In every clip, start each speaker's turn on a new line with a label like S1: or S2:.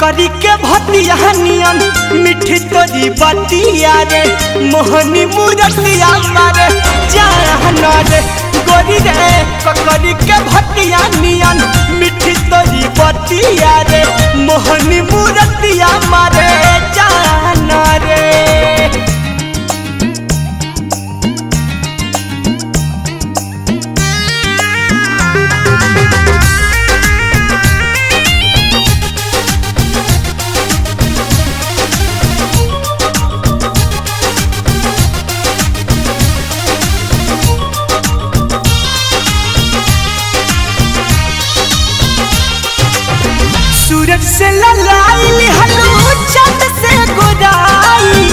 S1: ककरी के भतिया नियन मिठी तोरी बतिया रे मोहनी मूरतिया मारे जान रे गोरी रे ककरी के भतिया नियन मिठी तोरी बतिया रे मोहनी मूरतिया मारे जान रे। सूरज से ललाई हलू चंद से गोराई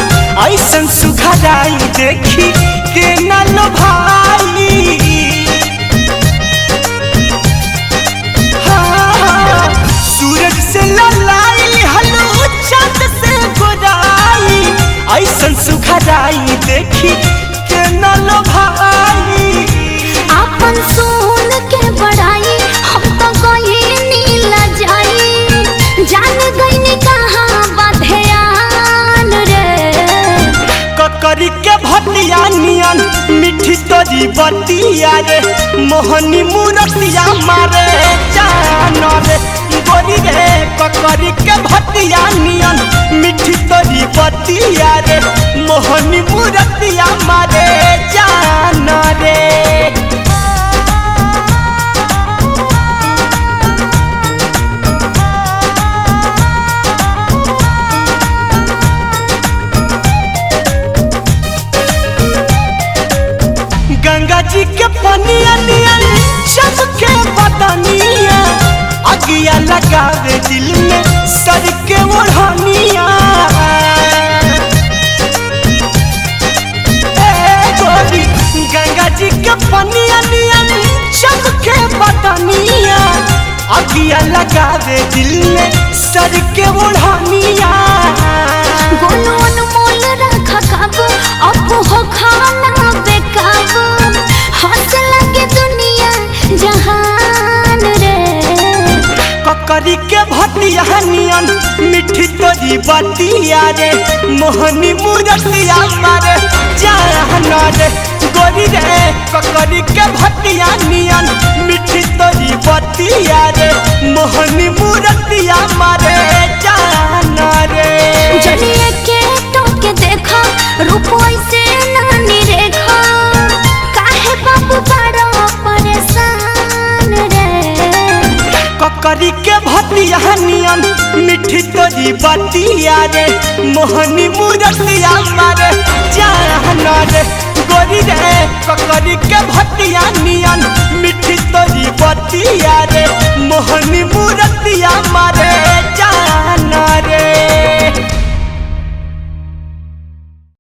S1: ऐसन सुखदाई देखी के न लो भाई। हाँ, सूरज से ललाई हलू चंद से गोराई ऐसन सुखदाई देखी के न लो भाई।
S2: अपन सुन के बड़ाई हम तो गई नीला जाई जान गई कहाँ बधयान रे
S1: ककरी के भतिया नियन मिठी तोरी बतिया रे मोहनी मूरतिया मारे जान रे गोरी रे ककरी के भतिया नियन मिठी तोरी बतिया रे मोहनी मूरतिया मारे जान रे। गंगा जी के पनिया नियन चमके बदनिया अगिया लगावे दिल में सर के ओढ़निया। गोरी गंगा जी के पनिया नियन चमके बदनिया अगिया लगावे दिल में सर के ओढ़निया।
S2: गोलू अनमोल रखा काबू अब हो खाना बेकाबू हंस लगे दुनिया जहान रे
S1: ककरी के भतिया नियन मिठी तोरी बतिया रे मोहनी मूरतिया मारे जान रे गोरी रे ककरी के भतिया नियन मिठी तोरी बतिया रे मोहनी मूरतिया मारे जान रे।
S2: जनिए के टोके देखा रूप ऐसे नानी रेखा काहे बाबू बड़ा परेशान रे
S1: ककरी के भतिया नियन मिठी तोरी बतिया रे मोहनी मूरतिया मारे जान रे गोरी रे ककरी के भतिया नियन मिठी तोरी बतिया रे मोहनी मूरतिया मारे